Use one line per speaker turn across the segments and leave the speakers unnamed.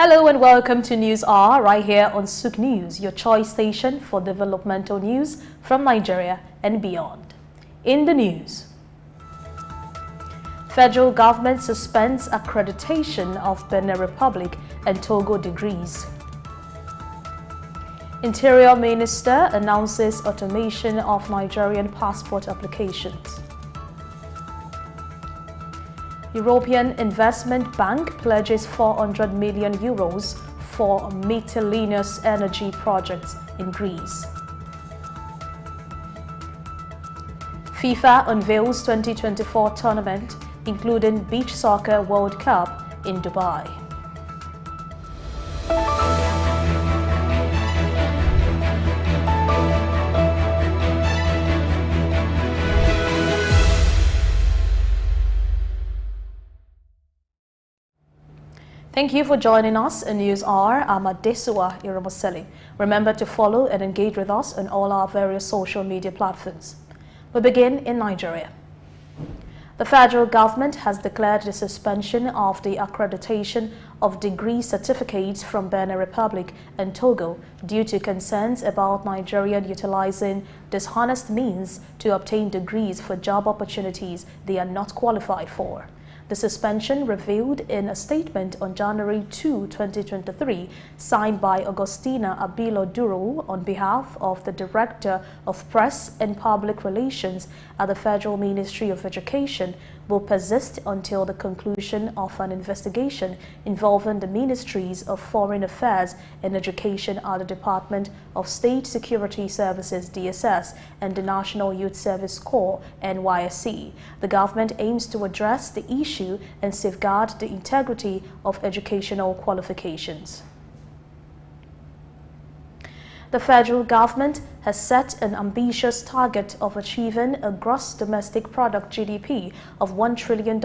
Hello and welcome to News Hour right here on Souq News, your choice station for developmental news from Nigeria and beyond. In the news, federal government suspends accreditation of Benin Republic and Togo degrees. Interior Minister announces automation of Nigerian passport applications. European Investment Bank pledges €400 million for miscellaneous energy projects in Greece. FIFA unveils 2024 tournament, including Beach Soccer World Cup in Dubai. Thank you for joining us in News Hour. I'm Adesua Iromoseli. Remember to follow and engage with us on all our various social media platforms. We begin in Nigeria. The federal government has declared the suspension of the accreditation of degree certificates from Benin Republic and Togo due to concerns about Nigerians utilizing dishonest means to obtain degrees for job opportunities they are not qualified for. The suspension revealed in a statement on January 2, 2023, signed by Augustina Abilo-Duro on behalf of the Director of Press and Public Relations at the Federal Ministry of Education, will persist until the conclusion of an investigation involving the Ministries of Foreign Affairs and Education at the Department of State Security Services (DSS) and the National Youth Service Corps (NYSC). The government aims to address the issue and safeguard the integrity of educational qualifications. The federal government has set an ambitious target of achieving a gross domestic product (GDP) of $1 trillion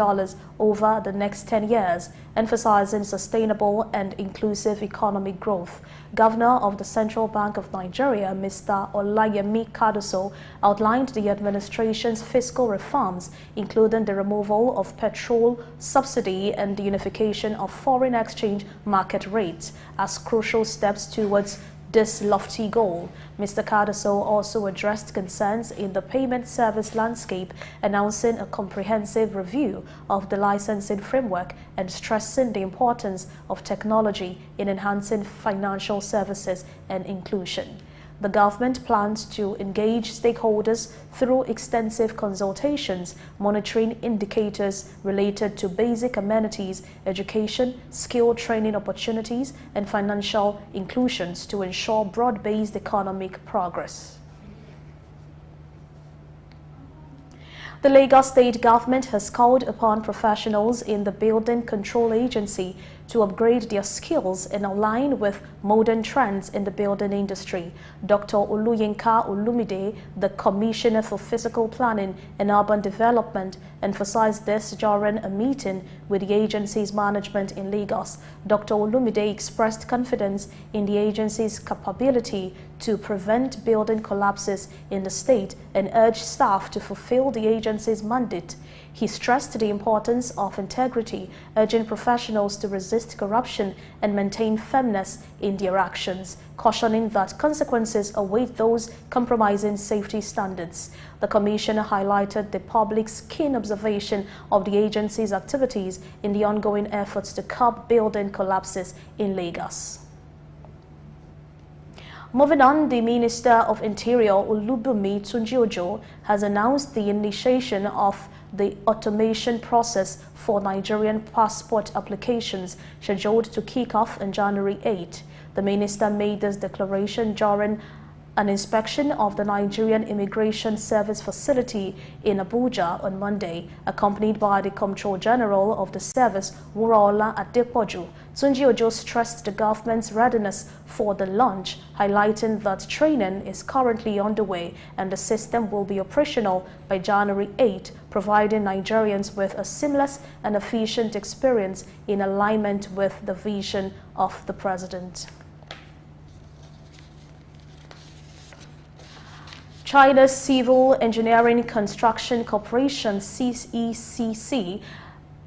over the next 10 years, emphasizing sustainable and inclusive economic growth. Governor of the Central Bank of Nigeria, Mr. Olayemi Kadoso, outlined the administration's fiscal reforms, including the removal of petrol subsidy and the unification of foreign exchange market rates, as crucial steps towards this lofty goal. Mr. Kadoso also addressed concerns in the payment service landscape, announcing a comprehensive review of the licensing framework and stressing the importance of technology in enhancing financial services and inclusion. The government plans to engage stakeholders through extensive consultations, monitoring indicators related to basic amenities, education, skill training opportunities, and financial inclusions to ensure broad-based economic progress. The Lagos State government has called upon professionals in the Building Control Agency to upgrade their skills and align with modern trends in the building industry. Dr. Oluyinka Olumide, the Commissioner for Physical Planning and Urban Development, emphasized this during a meeting with the agency's management in Lagos. Dr. Olumide expressed confidence in the agency's capability to prevent building collapses in the state and urged staff to fulfill the agency's mandate. He stressed the importance of integrity, urging professionals to resist corruption and maintain firmness in their actions, cautioning that consequences await those compromising safety standards. The Commissioner highlighted the public's keen observation of the agency's activities in the ongoing efforts to curb building collapses in Lagos. Moving on, the Minister of Interior, Olubunmi Tunji-Ojo, has announced the initiation of the automation process for Nigerian passport applications, scheduled to kick off on January 8. The minister made this declaration during an inspection of the Nigerian Immigration Service facility in Abuja on Monday, accompanied by the Comptroller General of the service, Wuraola Adepoju. Tunji-Ojo stressed the government's readiness for the launch, highlighting that training is currently underway and the system will be operational by January 8, providing Nigerians with a seamless and efficient experience in alignment with the vision of the President. China's Civil Engineering Construction Corporation, CECC,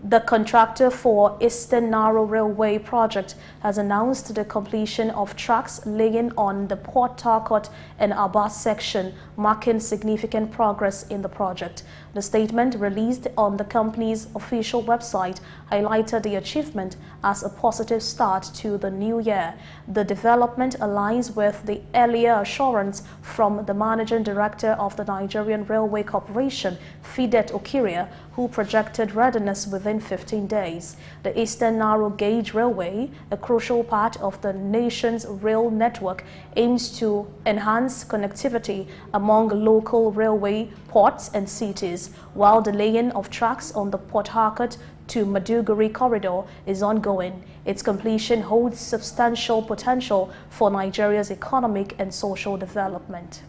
The contractor for Eastern Narrow Railway project has announced the completion of tracks laying on the Port Harcourt and Abbas section, marking significant progress in the project. The statement released on the company's official website highlighted the achievement as a positive start to the new year. The development aligns with the earlier assurance from the managing director of the Nigerian Railway Corporation, Fidet Okiria, who projected readiness within 15 days. The Eastern Narrow Gauge Railway, a crucial part of the nation's rail network, aims to enhance connectivity among local railway ports and cities, while the laying of tracks on the Port Harcourt to Maduguri corridor is ongoing. Its completion holds substantial potential for Nigeria's economic and social development.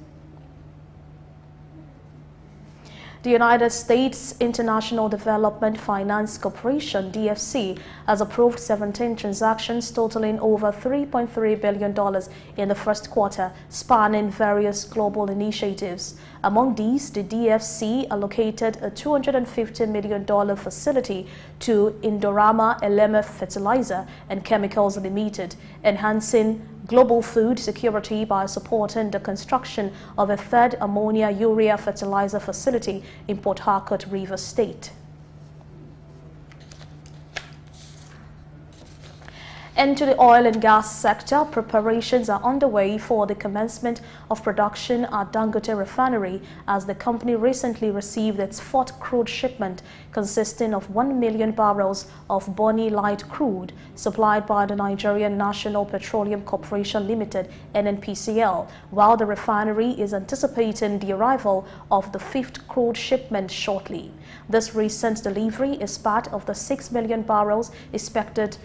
The United States International Development Finance Corporation, DFC, has approved 17 transactions totaling over $3.3 billion in the first quarter, spanning various global initiatives. Among these, the DFC allocated a $250 million facility to Indorama Eleme Fertilizer and Chemicals Limited, enhancing global food security by supporting the construction of a third ammonia urea fertilizer facility in Port Harcourt, Rivers State. Into the oil and gas sector, preparations are underway for the commencement of production at Dangote Refinery as the company recently received its fourth crude shipment consisting of 1 million barrels of Bonny Light crude supplied by the Nigerian National Petroleum Corporation Limited (NNPCL), while the refinery is anticipating the arrival of the fifth crude shipment shortly. This recent delivery is part of the 6 million barrels expected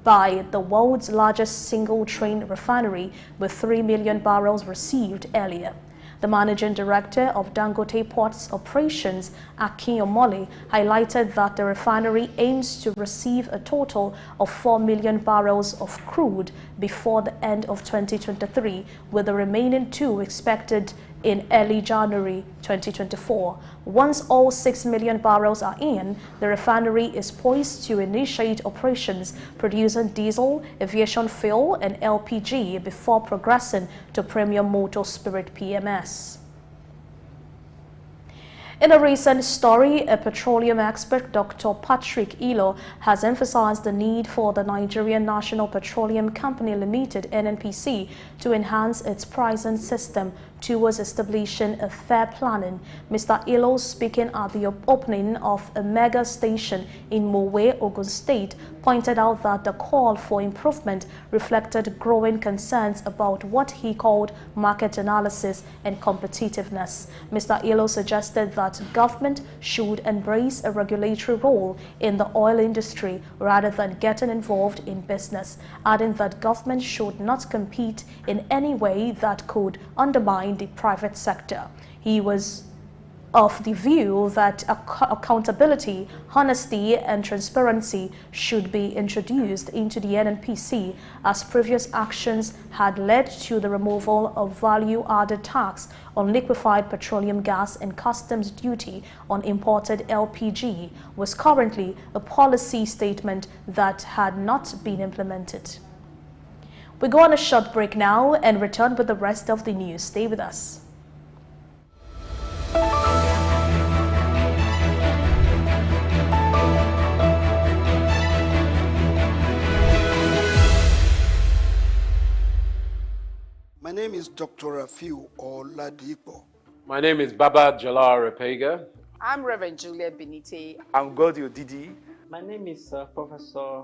by the world's largest single-train refinery, with 3 million barrels received earlier. The managing director of Dangote Ports Operations, Akin Omole, highlighted that the refinery aims to receive a total of 4 million barrels of crude before the end of 2023, with the remaining 2 expected in early January 2024. Once all 6 million barrels are in, the refinery is poised to initiate operations producing diesel, aviation fuel, and LPG before progressing to premium motor spirit PMS. In a recent story, a petroleum expert, Dr. Patrick Ilo, has emphasized the need for the Nigerian National Petroleum Company Limited (NNPC) to enhance its pricing system towards establishing a fair planning. Mr. Ilo, speaking at the opening of a mega station in Mowe, Ogun State, pointed out that the call for improvement reflected growing concerns about what he called market analysis and competitiveness. Mr. Ilo suggested that government should embrace a regulatory role in the oil industry rather than getting involved in business, adding that government should not compete in any way that could undermine the private sector. He was of the view that accountability, honesty, and transparency should be introduced into the NNPC, as previous actions had led to the removal of value-added tax on liquefied petroleum gas and customs duty on imported LPG was currently a policy statement that had not been implemented. We go on a short break now and return with the rest of the news. Stay with us.
My name is Dr. Rafiu Oladipo.
My name is Baba Jalal Repega.
I'm Reverend Juliet Benite.
I'm Godio Didi.
My name is Professor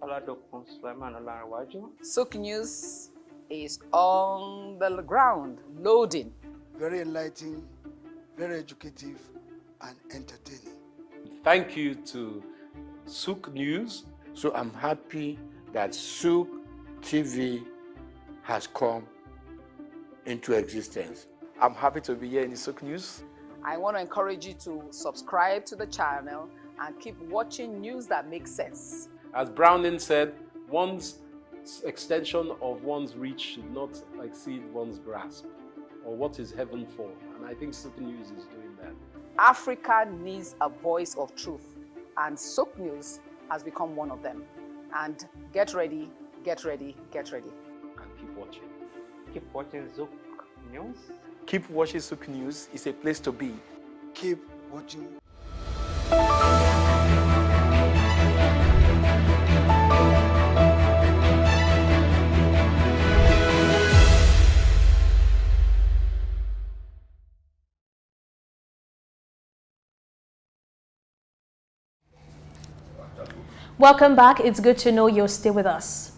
Oladokun Sulaiman Olarawaju.
Souq News is on the ground, loading.
Very enlightening, very educative, and entertaining.
Thank you to Souq News.
So I'm happy that Souq TV has come into existence.
I'm happy to be here in the Souq News.
I want to encourage you to subscribe to the channel and keep watching news that makes sense.
As Browning said, one's extension of one's reach should not exceed one's grasp, or what is heaven for. And I think Souq News is doing that.
Africa needs a voice of truth, and Souq News has become one of them. And get ready, get ready, get ready.
And keep watching.
Keep watching Souq News.
Keep watching Souq News. It's a place to be.
Keep watching.
Welcome back. It's good to know you're still with us.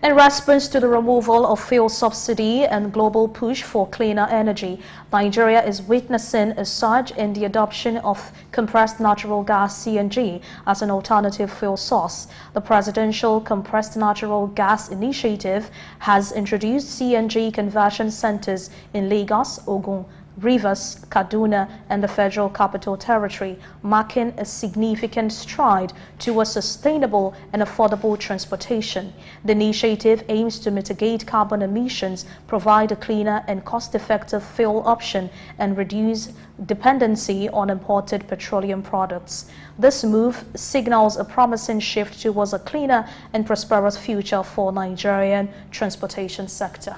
In response to the removal of fuel subsidy and global push for cleaner energy, Nigeria is witnessing a surge in the adoption of compressed natural gas (CNG) as an alternative fuel source. The Presidential Compressed Natural Gas Initiative has introduced CNG conversion centers in Lagos, Ogun, Rivers, Kaduna, and the Federal Capital Territory, marking a significant stride towards sustainable and affordable transportation. The initiative aims to mitigate carbon emissions, provide a cleaner and cost-effective fuel option, and reduce dependency on imported petroleum products. This move signals a promising shift towards a cleaner and prosperous future for Nigerian transportation sector.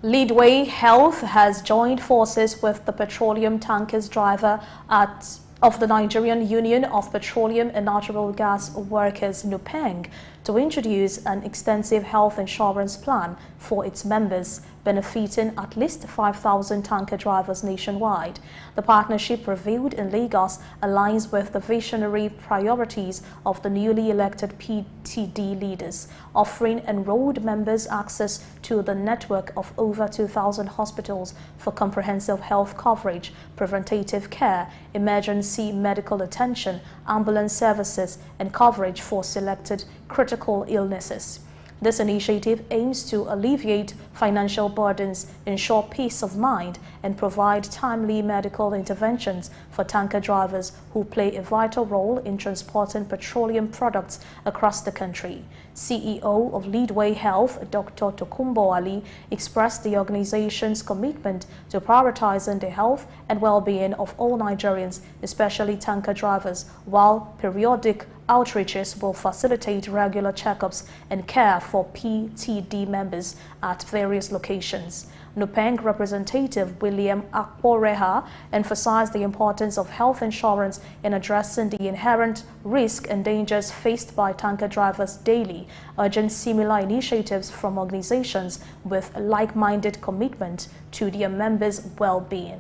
Leadway Health has joined forces with the petroleum tankers driver of the Nigerian Union of Petroleum and Natural Gas Workers (NUPENG) to introduce an extensive health insurance plan for its members, benefiting at least 5,000 tanker drivers nationwide. The partnership revealed in Lagos aligns with the visionary priorities of the newly elected PTD leaders, offering enrolled members access to the network of over 2,000 hospitals for comprehensive health coverage, preventative care, emergency medical attention, ambulance services, and coverage for selected critical illnesses. This initiative aims to alleviate financial burdens, ensure peace of mind, and provide timely medical interventions for tanker drivers who play a vital role in transporting petroleum products across the country. CEO of Leadway Health, Dr. Tokumbo Ali, expressed the organization's commitment to prioritizing the health and well-being of all Nigerians, especially tanker drivers, while periodic outreaches will facilitate regular checkups and care for PTD members at various locations. NUPENG representative William Akporeha emphasized the importance of health insurance in addressing the inherent risk and dangers faced by tanker drivers daily, urging similar initiatives from organizations with a like-minded commitment to their members' well-being.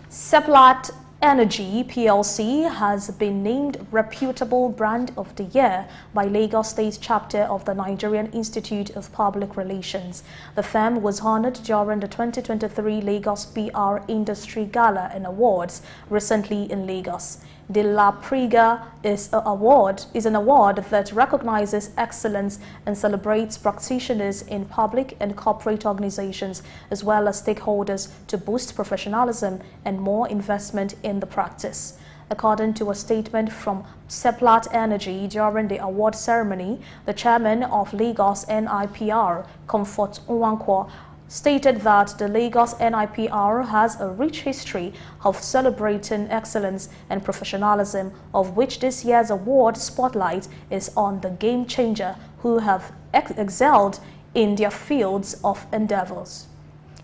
Seplat Energy PLC has been named Reputable Brand of the Year by Lagos State Chapter of the Nigerian Institute of Public Relations. The firm was honored during the 2023 Lagos PR Industry Gala and Awards recently in Lagos. The La Priga is an award that recognizes excellence and celebrates practitioners in public and corporate organizations as well as stakeholders to boost professionalism and more investment in the practice. According to a statement from Seplat Energy during the award ceremony, the chairman of Lagos NIPR, Comfort Nwankwo, stated that the Lagos NIPR has a rich history of celebrating excellence and professionalism, of which this year's award spotlight is on the game changer who have excelled in their fields of endeavors.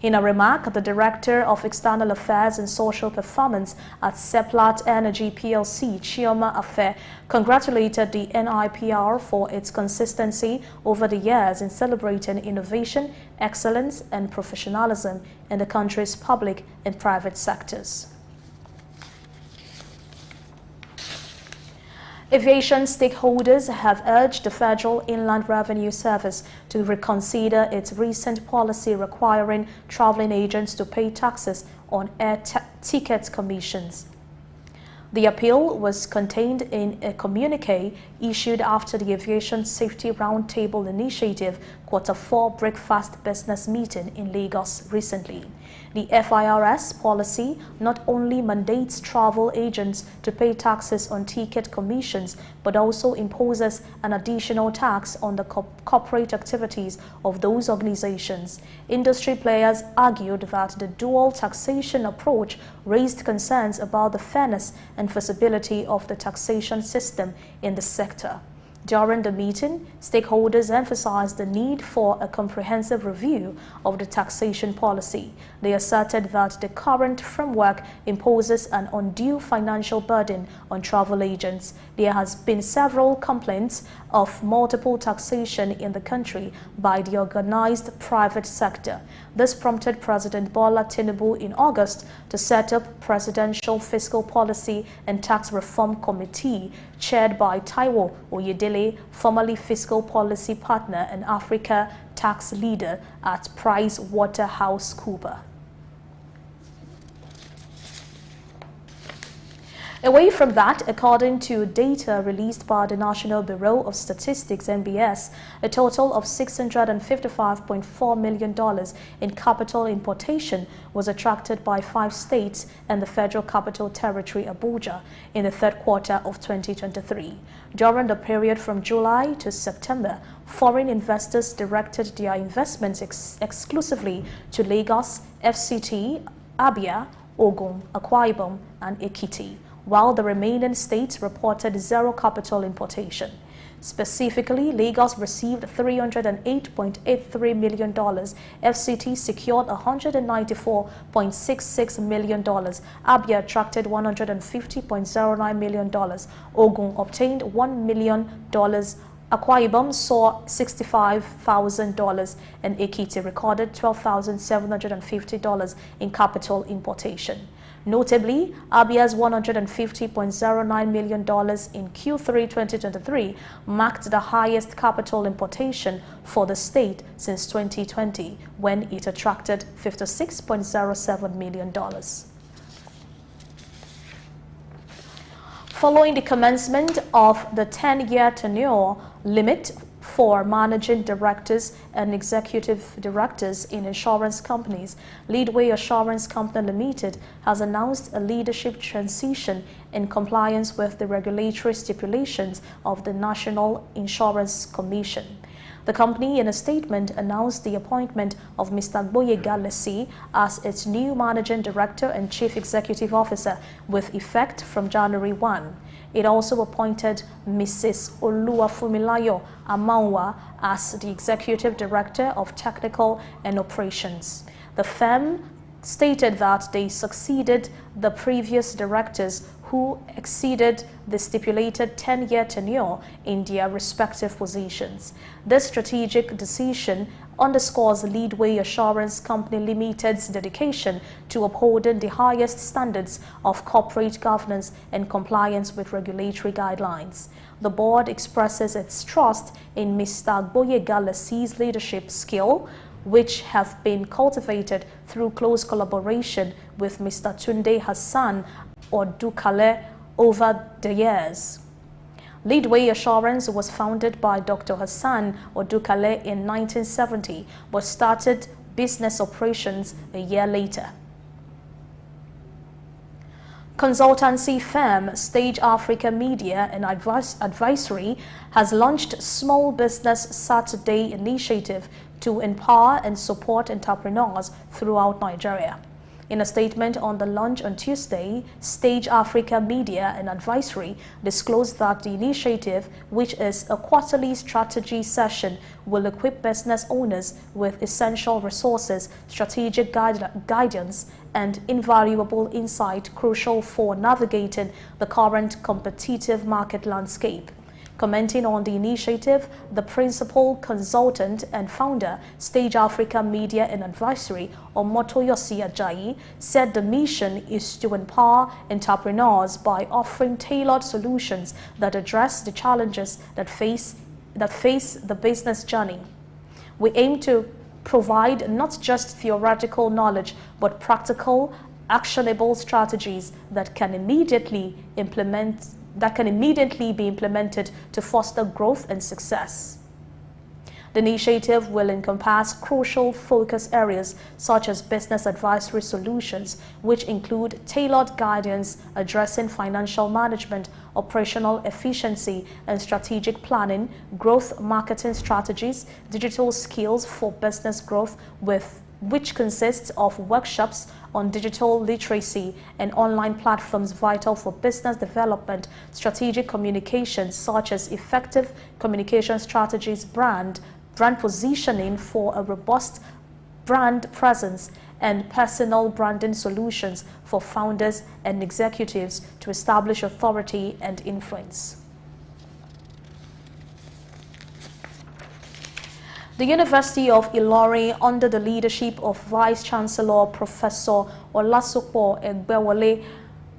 In a remark, the Director of External Affairs and Social Performance at Seplat Energy PLC, Chioma Afe, congratulated the NIPR for its consistency over the years in celebrating innovation, excellence, and professionalism in the country's public and private sectors. Aviation stakeholders have urged the Federal Inland Revenue Service to reconsider its recent policy requiring traveling agents to pay taxes on air ticket commissions. The appeal was contained in a communique issued after the Aviation Safety Roundtable Initiative Quarter 4 breakfast business meeting in Lagos recently. The FIRS policy not only mandates travel agents to pay taxes on ticket commissions, but also imposes an additional tax on the corporate activities of those organizations. Industry players argued that the dual taxation approach raised concerns about the fairness and feasibility of the taxation system in the sector. During the meeting, stakeholders emphasized the need for a comprehensive review of the taxation policy. They asserted that the current framework imposes an undue financial burden on travel agents. There has been several complaints of multiple taxation in the country by the organized private sector. This prompted President Bola Tinubu in August to set up Presidential Fiscal Policy and Tax Reform Committee, chaired by Taiwo Oyedele, formerly Fiscal Policy Partner and Africa Tax Leader at PricewaterhouseCoopers. Away from that, according to data released by the National Bureau of Statistics (NBS), a total of $655.4 million in capital importation was attracted by 5 states and the Federal Capital Territory Abuja in the third quarter of 2023. During the period from July to September, foreign investors directed their investments exclusively to Lagos, FCT, Abia, Ogun, Akwa Ibom, and Ekiti, while the remaining states reported zero capital importation. Specifically, Lagos received $308.83 million, FCT secured $194.66 million, Abia attracted $150.09 million, Ogun obtained $1 million, Akwa Ibom saw $65,000 and Ekiti recorded $12,750 in capital importation. Notably, Abia's $150.09 million in Q3 2023 marked the highest capital importation for the state since 2020, when it attracted $56.07 million. Following the commencement of the 10-year tenure limit for managing directors and executive directors in insurance companies, Leadway Assurance Company Limited has announced a leadership transition in compliance with the regulatory stipulations of the National Insurance Commission. The company, in a statement, announced the appointment of Mr. Gboyega Lesi as its new Managing Director and Chief Executive Officer with effect from January 1. It also appointed Mrs. Oluwafumilayo Amanwa as the Executive Director of Technical and Operations. The firm stated that they succeeded the previous directors who exceeded the stipulated 10-year tenure in their respective positions. This strategic decision underscores Leadway Assurance Company Limited's dedication to upholding the highest standards of corporate governance and compliance with regulatory guidelines. The board expresses its trust in Mr. Gboyega Lesi's leadership skill, which have been cultivated through close collaboration with Mr. Tunde Hassan Odukale over the years. Leadway Assurance was founded by Dr. Hassan Odukale in 1970, but started business operations a year later. Consultancy firm Stage Africa Media and Advisory has launched Small Business Saturday initiative to empower and support entrepreneurs throughout Nigeria. In a statement on the launch on Tuesday, Stage Africa Media and Advisory disclosed that the initiative, which is a quarterly strategy session, will equip business owners with essential resources, strategic guidance, and invaluable insight crucial for navigating the current competitive market landscape. Commenting on the initiative, the principal consultant and founder, Stage Africa Media and Advisory, Omotoyosi Ajayi, said the mission is to empower entrepreneurs by offering tailored solutions that address the challenges that face the business journey. We aim to provide not just theoretical knowledge, but practical, actionable strategies that can immediately be implemented to foster growth and success. The initiative will encompass crucial focus areas such as business advisory solutions, which include tailored guidance addressing financial management, operational efficiency and strategic planning, growth marketing strategies, digital skills for business growth, which consists of workshops on digital literacy and online platforms vital for business development, strategic communications such as effective communication strategies, brand positioning for a robust brand presence, and personal branding solutions for founders and executives to establish authority and influence. The University of Ilorin, under the leadership of Vice-Chancellor Professor Olasupo Egbewole,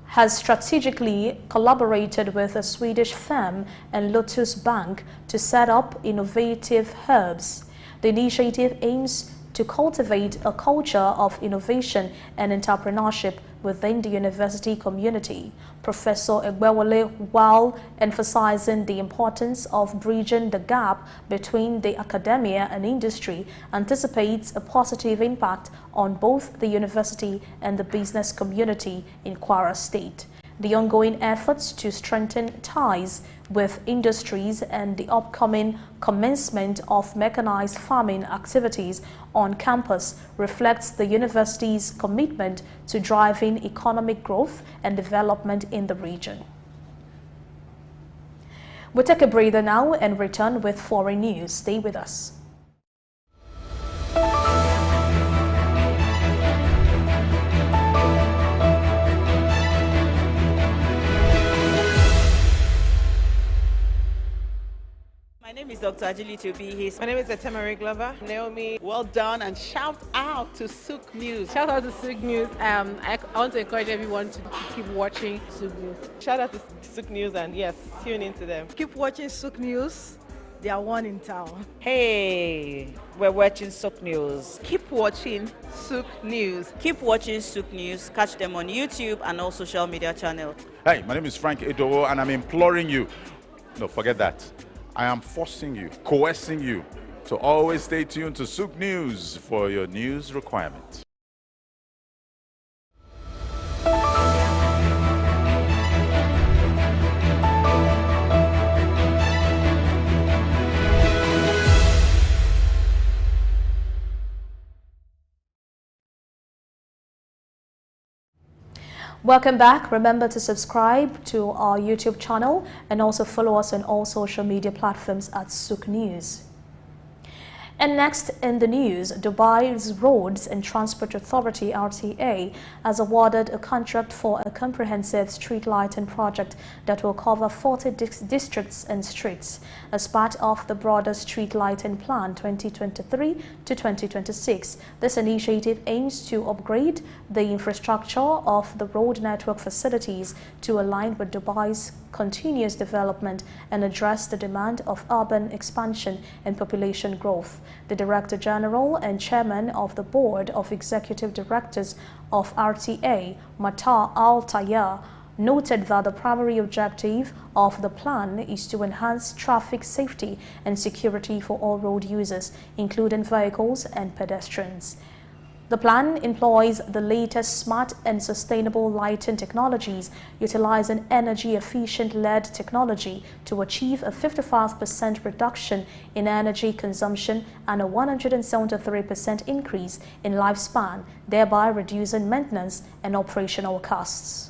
has strategically collaborated with a Swedish firm and Lotus Bank to set up innovative hubs. The initiative aims to cultivate a culture of innovation and entrepreneurship within the university community. Professor Egbewole, while emphasizing the importance of bridging the gap between the academia and industry, anticipates a positive impact on both the university and the business community in Kwara State. The ongoing efforts to strengthen ties with industries and the upcoming commencement of mechanized farming activities on campus reflects the university's commitment to driving economic growth and development in the region. We'll take a breather now and return with foreign news. Stay with us.
My name is Dr. Ajili Tobi.
My name is Etemari Glover.
Naomi, well done, and shout out to Souq News.
Shout out to Souq News. I want to encourage everyone to keep watching Souq News.
Shout out to Souq News, and yes, tune into them.
Keep watching Souq News. They are one in town.
Hey, we're watching Souq News.
Keep watching Souq News.
Keep watching Souq News. Catch them on YouTube and all social media channels.
Hey, my name is Frank Edowo, and I'm imploring you. No, forget that. I am forcing you, coercing you to always stay tuned to Souq News for your news requirements.
Welcome back. Remember to subscribe to our YouTube channel and also follow us on all social media platforms at Souq News. And next in the news, Dubai's Roads and Transport Authority (RTA) has awarded a contract for a comprehensive street lighting project that will cover 40 districts and streets as part of the broader street lighting plan 2023 to 2026. This initiative aims to upgrade the infrastructure of the road network facilities to align with Dubai's continuous development and address the demand of urban expansion and population growth. The Director General and Chairman of the Board of Executive Directors of RTA, Matar Al-Tayyar, noted that the primary objective of the plan is to enhance traffic safety and security for all road users, including vehicles and pedestrians. The plan employs the latest smart and sustainable lighting technologies, utilizing energy-efficient LED technology to achieve a 55% reduction in energy consumption and a 173% increase in lifespan, thereby reducing maintenance and operational costs.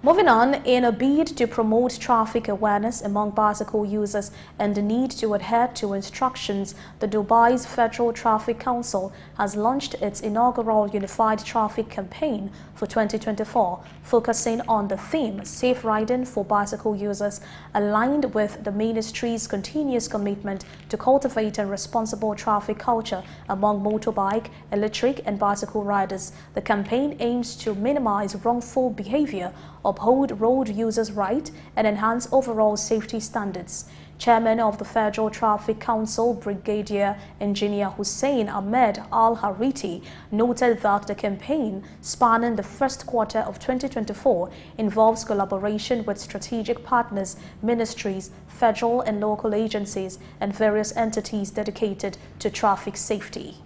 Moving on, in a bid to promote traffic awareness among bicycle users and the need to adhere to instructions, the Dubai's Federal Traffic Council has launched its inaugural Unified Traffic Campaign for 2024, focusing on the theme Safe Riding for Bicycle Users, aligned with the ministry's continuous commitment to cultivate a responsible traffic culture among motorbike, electric and bicycle riders. The campaign aims to minimize wrongful behavior, uphold road users' rights, and enhance overall safety standards. Chairman of the Federal Traffic Council, Brigadier Engineer Hussein Ahmed Al-Hariti, noted that the campaign, spanning the first quarter of 2024, involves collaboration with strategic partners, ministries, federal and local agencies, and various entities dedicated to traffic safety.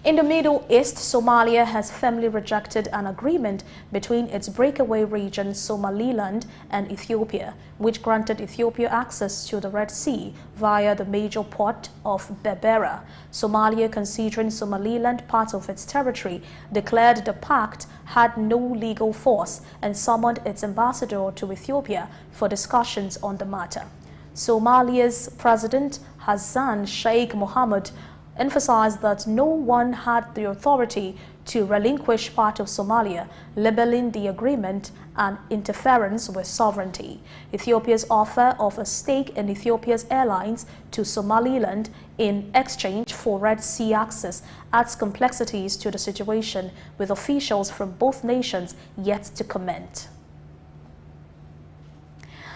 In the Middle East, Somalia has firmly rejected an agreement between its breakaway region Somaliland and Ethiopia, which granted Ethiopia access to the Red Sea via the major port of Berbera. Somalia, considering Somaliland part of its territory, declared the pact had no legal force and summoned its ambassador to Ethiopia for discussions on the matter. Somalia's President Hassan Sheikh Mohamud emphasized that no one had the authority to relinquish part of Somalia, labeling the agreement an interference with sovereignty. Ethiopia's offer of a stake in Ethiopia's airlines to Somaliland in exchange for Red Sea access adds complexities to the situation, with officials from both nations yet to comment.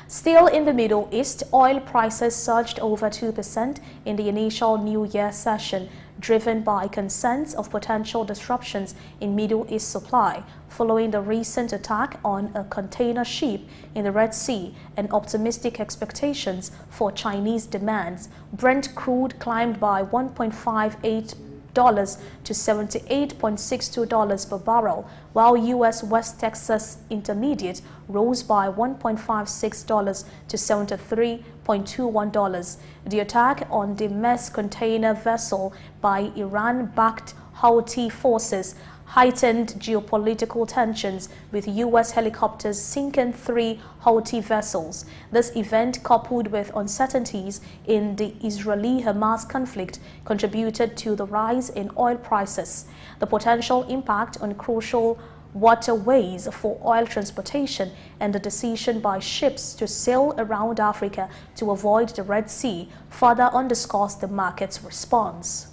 Still in the Middle East, oil prices surged over 2% in the initial New Year session, driven by concerns of potential disruptions in Middle East supply following the recent attack on a container ship in the Red Sea and optimistic expectations for Chinese demands. Brent crude climbed by $1.58 to $78.62 per barrel, while U.S. West Texas Intermediate rose by $1.56 to $73.21. The attack on the Maersk container vessel by Iran-backed Houthi forces heightened geopolitical tensions, with U.S. helicopters sinking 3 Houthi vessels. This event, coupled with uncertainties in the Israeli-Hamas conflict, contributed to the rise in oil prices. The potential impact on crucial waterways for oil transportation and the decision by ships to sail around Africa to avoid the Red Sea further underscores the market's response.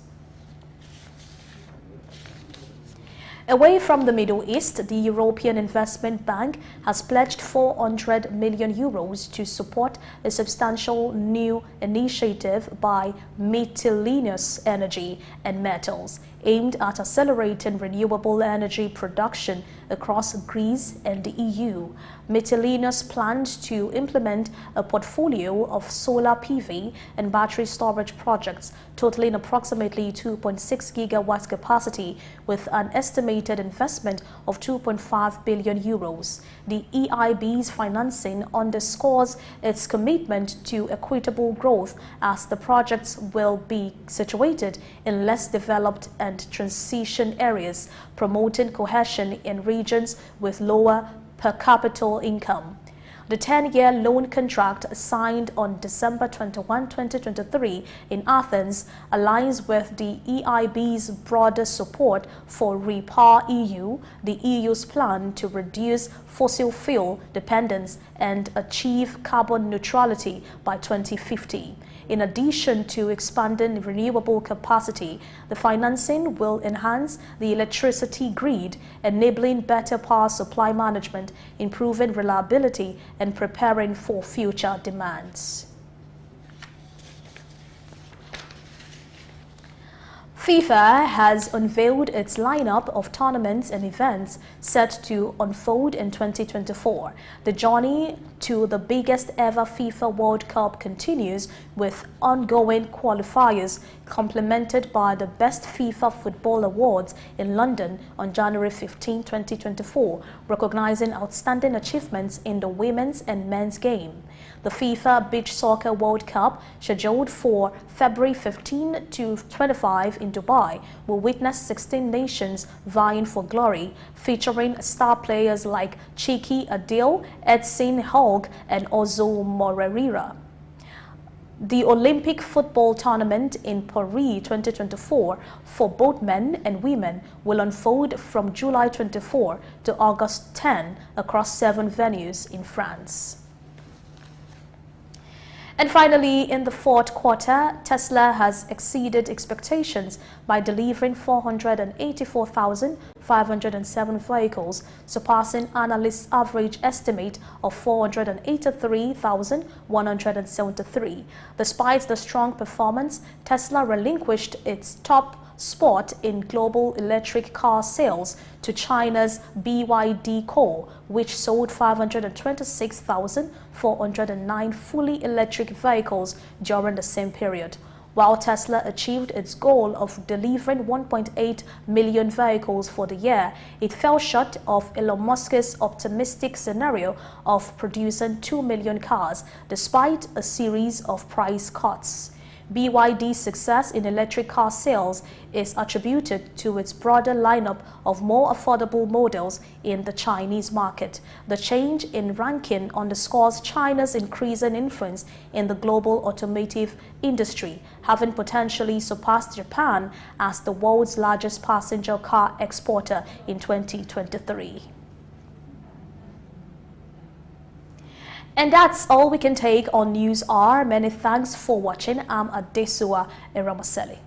Away from the Middle East, the European Investment Bank has pledged €400 million to support a substantial new initiative by Mytilineous Energy and Metals, aimed at accelerating renewable energy production across Greece and the EU. Mytilineous plans to implement a portfolio of solar PV and battery storage projects totaling approximately 2.6 gigawatts capacity, with an estimated investment of €2.5 billion. The EIB's financing underscores its commitment to equitable growth, as the projects will be situated in less developed and transition areas, promoting cohesion in regions with lower per capita income. The 10-year loan contract signed on December 21, 2023 in Athens aligns with the EIB's broader support for REPowerEU, the EU's plan to reduce fossil fuel dependence and achieve carbon neutrality by 2050. In addition to expanding renewable capacity, the financing will enhance the electricity grid, enabling better power supply management, improving reliability, and preparing for future demands. FIFA has unveiled its lineup of tournaments and events set to unfold in 2024. The journey to the biggest ever FIFA World Cup continues, with ongoing qualifiers complemented by the Best FIFA Football Awards in London on January 15, 2024, recognizing outstanding achievements in the women's and men's game. The FIFA Beach Soccer World Cup, scheduled for February 15 to 25 in Dubai, will witness 16 nations vying for glory, featuring star players like Chiki Adil, Edson Hogg, and Ozo Moreira. The Olympic football tournament in Paris 2024 for both men and women will unfold from July 24 to August 10 across 7 venues in France. And finally, in the fourth quarter, Tesla has exceeded expectations by delivering 484,000 507 vehicles, surpassing analysts' average estimate of 483,173. Despite the strong performance, Tesla relinquished its top spot in global electric car sales to China's BYD Co., which sold 526,409 fully electric vehicles during the same period. While Tesla achieved its goal of delivering 1.8 million vehicles for the year, it fell short of Elon Musk's optimistic scenario of producing 2 million cars, despite a series of price cuts. BYD's success in electric car sales is attributed to its broader lineup of more affordable models in the Chinese market. The change in ranking underscores China's increasing influence in the global automotive industry, having potentially surpassed Japan as the world's largest passenger car exporter in 2023. And that's all we can take on News R. Many thanks for watching. I'm Adesua Eramaseli.